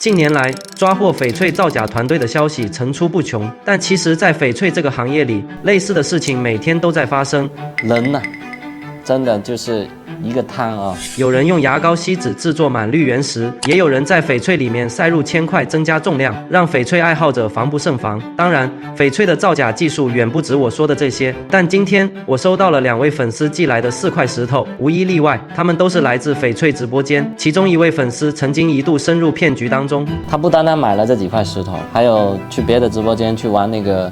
近年来，抓获翡翠造假团队的消息层出不穷，但其实，在翡翠这个行业里，类似的事情每天都在发生。人呢，真的就是一个贪啊！有人用牙膏锡纸制作满绿原石，也有人在翡翠里面塞入铅块增加重量，让翡翠爱好者防不胜防。当然，翡翠的造假技术远不止我说的这些。但今天我收到了2位粉丝寄来的4块石头，无一例外，他们都是来自翡翠直播间。其中一位粉丝曾经一度深入骗局当中，他不单单买了这几块石头，还有去别的直播间去玩那个。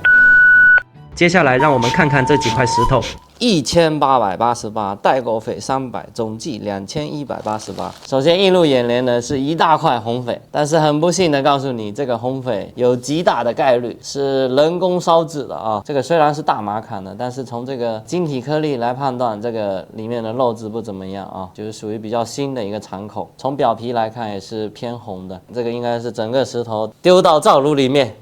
接下来让我们看看这几块石头。1888，代购费300，总计2188。首先映入眼帘的是一大块红翡，但是很不幸的告诉你，这个红翡有极大的概率是人工烧制的啊。这个虽然是大马坎的，但是从这个晶体颗粒来判断，这个里面的肉质不怎么样啊，就是属于比较新的一个敞口。从表皮来看也是偏红的，这个应该是整个石头丢到灶炉里面。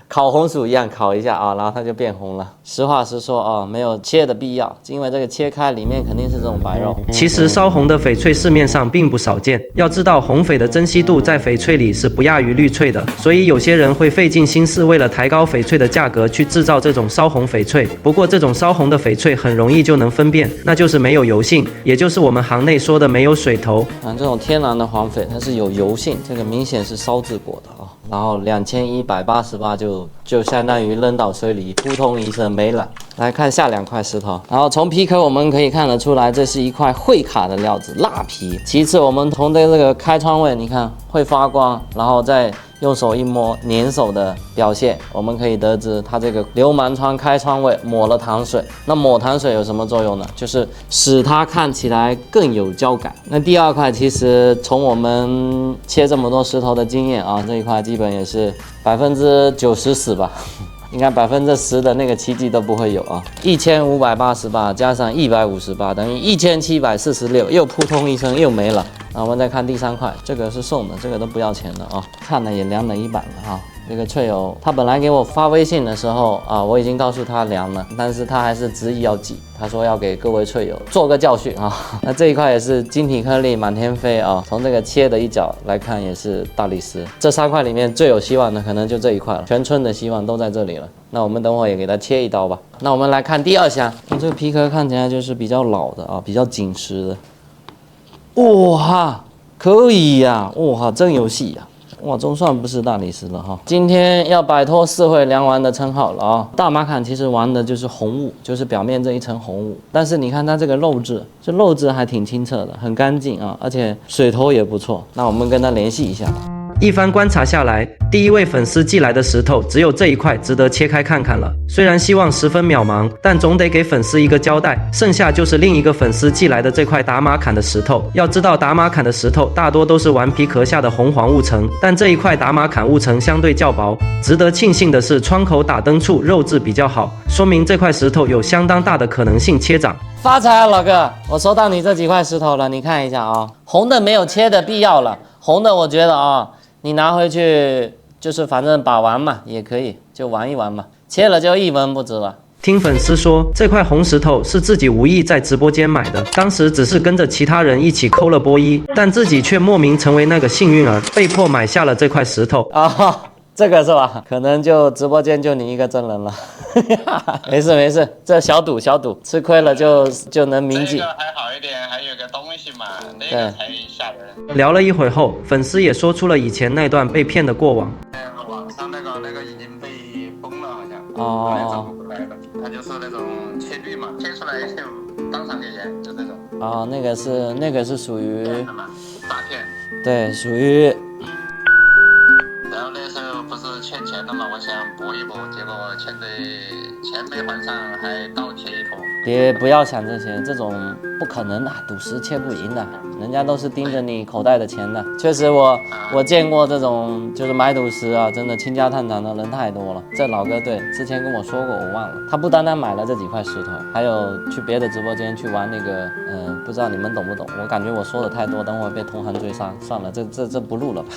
烤红薯一样烤一下啊，然后它就变红了。实话实说啊，没有切的必要，因为这个切开里面肯定是这种白肉。其实烧红的翡翠市面上并不少见，要知道红翡的珍稀度在翡翠里是不亚于绿翠的，所以有些人会费尽心思为了抬高翡翠的价格去制造这种烧红翡翠。不过这种烧红的翡翠很容易就能分辨，那就是没有油性，也就是我们行内说的没有水头。这种天然的黄翡它是有油性，这个明显是烧制过的啊。然后2188就相当于扔到水里，扑通一声没了。来看下2块石头，然后从皮壳我们可以看得出来，这是一块会卡的料子，蜡皮。其次我们从这个开窗位，你看会发光，然后再用手一摸，粘手的表现，我们可以得知它这个流氓窗开窗位抹了糖水。那抹糖水有什么作用呢？就是使它看起来更有胶感。那第2块其实从我们切这么多石头的经验啊，这一块基本也是90%死吧。应该10%的那个奇迹都不会有啊！1588加上158等于1746，又扑通一声又没了。那我们再看第3块，这个是送的，这个都不要钱的啊！看了也量了1板了啊！这个翠友他本来给我发微信的时候啊，我已经告诉他量了，但是他还是执意要寄，他说要给各位翠友做个教训啊。那这一块也是晶体颗粒满天飞啊，从这个切的一角来看也是大理石。这3块里面最有希望的可能就这一块了，全村的希望都在这里了。那我们等会也给它切一刀吧。那我们来看第2箱，这个皮壳看起来就是比较老的啊，比较紧实的。哇，可以呀，哇，真有戏呀！哇，总算不是大理石了哈。今天要摆脱4会量完的称号了啊！大马坎其实玩的就是红雾，就是表面这一层红雾。但是你看它这个肉质，这肉质还挺清澈的，很干净啊，而且水头也不错。那我们跟它联系一下吧。一番观察下来，第1位粉丝寄来的石头只有这一块值得切开看看了。虽然希望十分渺茫，但总得给粉丝一个交代。剩下就是另一个粉丝寄来的这块达玛坎的石头。要知道，达玛坎的石头大多都是顽皮壳下的红黄雾层，但这一块达玛坎雾层相对较薄。值得庆幸的是，窗口打灯处肉质比较好，说明这块石头有相当大的可能性切长。发财了，老哥！我收到你这几块石头了，你看一下啊。红的没有切的必要了，红的我觉得啊。你拿回去就是反正把玩嘛，也可以就玩一玩嘛，切了就1文不值了。听粉丝说，这块红石头是自己无意在直播间买的，当时只是跟着其他人一起抠了波1，但自己却莫名成为那个幸运儿，被迫买下了这块石头啊。这个是吧？可能就直播间就你一个真人了。没事，这小赌，吃亏了就能铭记。这个还好一点，还有个东西嘛，那个才吓人。聊了一会儿后，粉丝也说出了以前那段被骗的过往。网上那个已经被封了，好像。哦。他就是那种切绿嘛，切出来就当场给钱，就这种。哦，那个是属于诈骗。对，属于。然后那时候不是欠钱了嘛，我想搏一搏，结果钱没还上，还倒贴一坨。不要想这些，这种不可能的，赌石切不赢的，人家都是盯着你口袋的钱的。确实我见过这种就是买赌石啊，真的倾家荡产的人太多了。这老哥对之前跟我说过，我忘了，他不单单买了这几块石头，还有去别的直播间去玩那个不知道你们懂不懂？我感觉我说的太多，等会被同行追杀，算了，这不录了吧。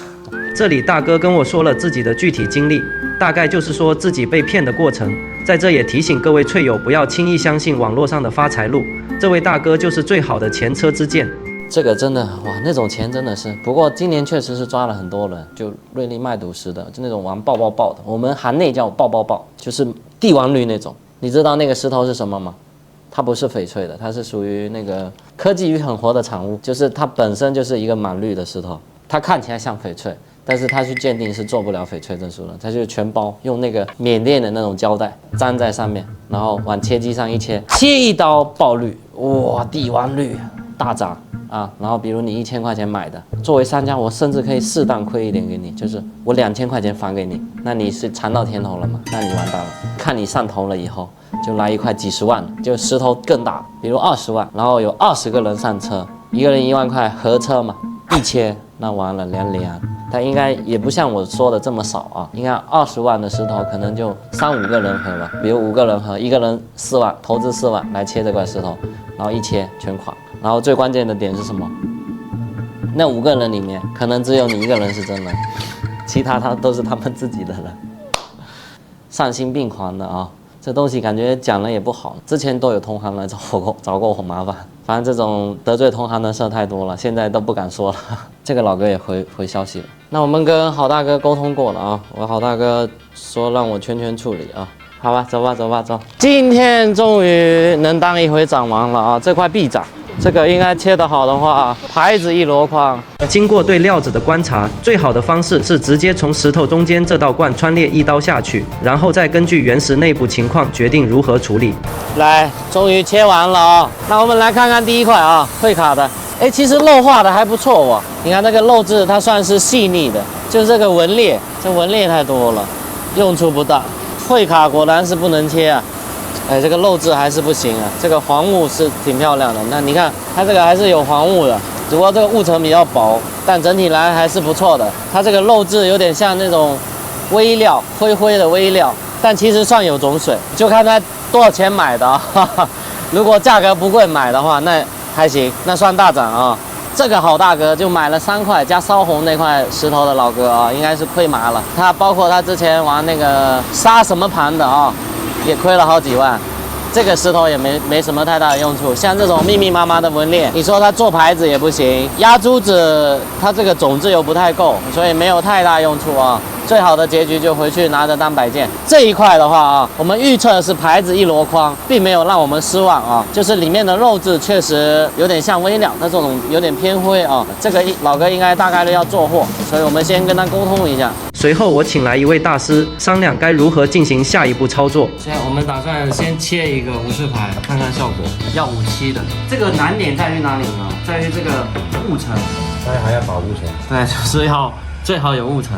这里大哥跟我说了自己的具体经历，大概就是说自己被骗的过程。在这也提醒各位翠友不要轻易相信网络上的发财路，这位大哥就是最好的前车之鉴。这个真的哇，那种钱真的是。不过今年确实是抓了很多人，就瑞丽麦赌石的，就那种玩爆的，我们行内叫爆，就是帝王绿那种。你知道那个石头是什么吗？它不是翡翠的，它是属于那个科技与狠活的产物，就是它本身就是一个满绿的石头，它看起来像翡翠，但是它去鉴定是做不了翡翠证书的，它就全包用那个缅甸的那种胶带粘在上面，然后往切机上一切，切一刀爆绿，哇，帝王绿大涨啊！然后比如你1000块钱买的，作为商家，我甚至可以适当亏一点给你，就是我2000块钱返给你，那你是尝到甜头了吗？那你完蛋了，看你上头了以后。就来一块几十万，就石头更大，比如20万，然后有20个人上车，一个人1万块合车嘛，一切那完了2年，但应该也不像我说的这么少啊，应该20万的石头可能就3、5个人合吧，比如5个人合，一个人4万，投资4万来切这块石头，然后一切全垮，然后最关键的点是什么？那5个人里面可能只有你一个人是真人，其他都是他们自己的人，丧心病狂的啊！这东西感觉讲了也不好，之前都有同行来找过我麻烦，反正这种得罪同行的事太多了，现在都不敢说了。这个老哥也回消息了，那我们跟郝大哥沟通过了啊，我郝大哥说让我全处理啊，好吧，走吧，今天终于能当一回掌王了啊，这块臂掌。这个应该切得好的话，牌子一箩筐。经过对料子的观察，最好的方式是直接从石头中间这道冠穿裂一刀下去，然后再根据原石内部情况决定如何处理。来，终于切完了啊！那我们来看看第一块啊，会卡的。哎，其实漏画的还不错哦。你看那个漏质，它算是细腻的，就是这个纹裂，这纹裂太多了，用处不大。会卡果然是不能切啊。哎，这个漏质还是不行啊，这个黄雾是挺漂亮的。那你看它这个还是有黄雾的，只不过这个雾层比较薄，但整体来还是不错的。它这个漏质有点像那种微料，灰的微料，但其实算有种水，就看它多少钱买的啊。如果价格不贵买的话，那还行，那算大涨啊。这个好大哥就买了3块加烧红那块石头的老哥啊，应该是亏麻了。他包括他之前玩那个杀什么盘的啊。也亏了好几万，这个石头也没什么太大的用处。像这种密密麻麻的纹裂，你说它做牌子也不行，压珠子它这个种子又不太够，所以没有太大用处啊。最好的结局就回去拿着当摆件。这一块的话啊，我们预测是牌子一箩筐，并没有让我们失望啊。就是里面的肉质确实有点像微料，那这种有点偏灰啊。这个老哥应该大概率要做货，所以我们先跟他沟通一下。随后我请来一位大师商量该如何进行下一步操作。现在我们打算先切一个无饰牌，看看效果。要57的，这个难点在于哪里呢？在于这个雾层，那还要把雾层。对，就是要最好有雾层。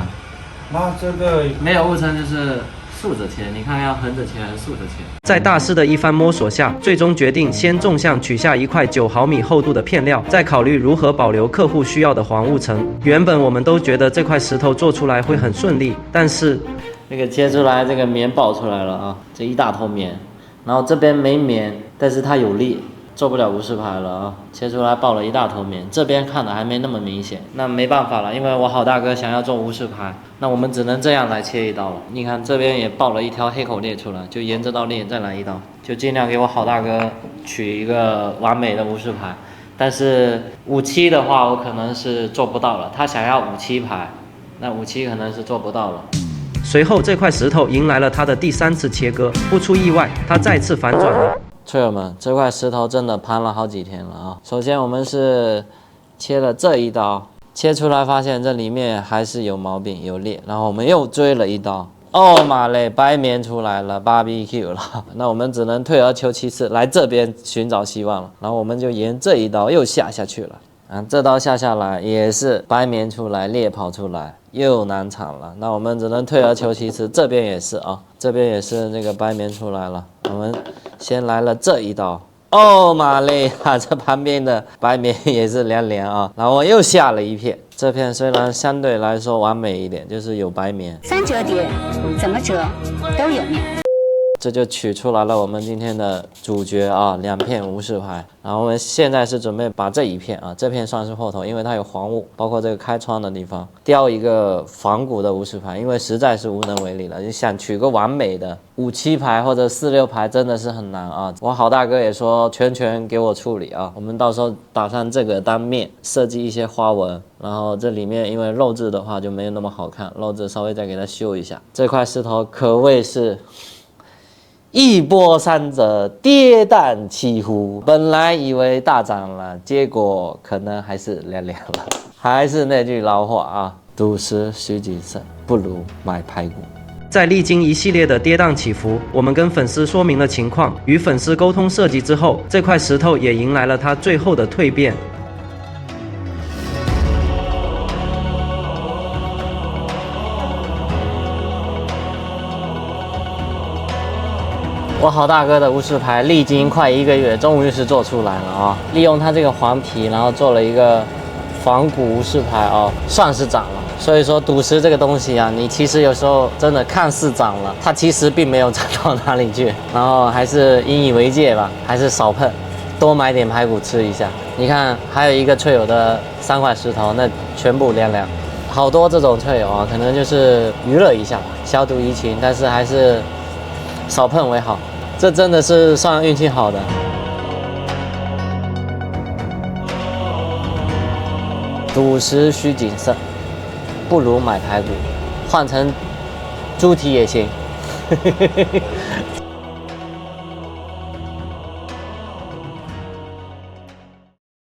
那这个没有雾层就是竖着切，你看要横着切还是竖着切？在大师的一番摸索下，最终决定先纵向取下一块9毫米厚度的片料，再考虑如何保留客户需要的黄雾层。原本我们都觉得这块石头做出来会很顺利，但是这个切出来，这个棉爆出来了啊，这一大头棉，然后这边没棉，但是它有裂。做不了无饰牌了啊，切出来爆了一大头棉，这边看的还没那么明显，那没办法了，因为我好大哥想要做无饰牌，那我们只能这样来切一刀了。你看这边也爆了一条黑口裂出来，就沿这道裂再来一刀，就尽量给我好大哥取一个完美的无饰牌。但是57的话，我可能是做不到了，他想要57牌，那57可能是做不到了。随后这块石头迎来了它的第3次切割，不出意外，它再次反转了。翠友们，这块石头真的盘了好几天了啊！首先我们是切了这一刀，切出来发现这里面还是有毛病有裂，然后我们又追了一刀，哦妈嘞，白棉出来了 ，BBQ 了，那我们只能退而求其次，来这边寻找希望了。然后我们就沿这一刀又下去了，啊，这刀下来也是白棉出来，裂跑出来。又难产了，那我们只能退而求其次，这边也是啊，这边也是那个白棉出来了，我们先来了这一刀，哦妈嘞啊，这旁边的白棉也是凉啊，然后我又下了一片，这片虽然相对来说完美一点，就是有白棉，3折叠怎么折都有面。这就取出来了我们今天的主角啊，2片无饰牌。然后我们现在是准备把这一片啊，这片算是货头，因为它有黄雾，包括这个开窗的地方，雕一个仿古的无饰牌，因为实在是无能为力了。你想取个完美的5、7牌或者4、6牌，真的是很难啊。我好大哥也说全给我处理啊，我们到时候打算这个当面设计一些花纹。然后这里面因为肉质的话就没有那么好看，肉质稍微再给它修一下。这块石头可谓是一波三折，跌宕起伏。本来以为大涨了，结果可能还是凉凉了。还是那句老话啊，赌石需谨慎，不如买排骨。在历经一系列的跌宕起伏，我们跟粉丝说明了情况，与粉丝沟通设计之后，这块石头也迎来了它最后的蜕变。我好大哥的无饰牌历经快1个月，终于是做出来了啊！利用它这个黄皮，然后做了一个仿古无饰牌啊，算是涨了。所以说赌石这个东西啊，你其实有时候真的看似涨了，它其实并没有涨到哪里去。然后还是引以为戒吧，还是少碰，多买点排骨吃一下。你看，还有一个翠友的3块石头，那全部凉凉。好多这种翠友啊，可能就是娱乐一下吧，消毒怡情，但是还是少碰为好。这真的是算运气好的。赌石需谨慎，不如买排骨，换成猪蹄也行。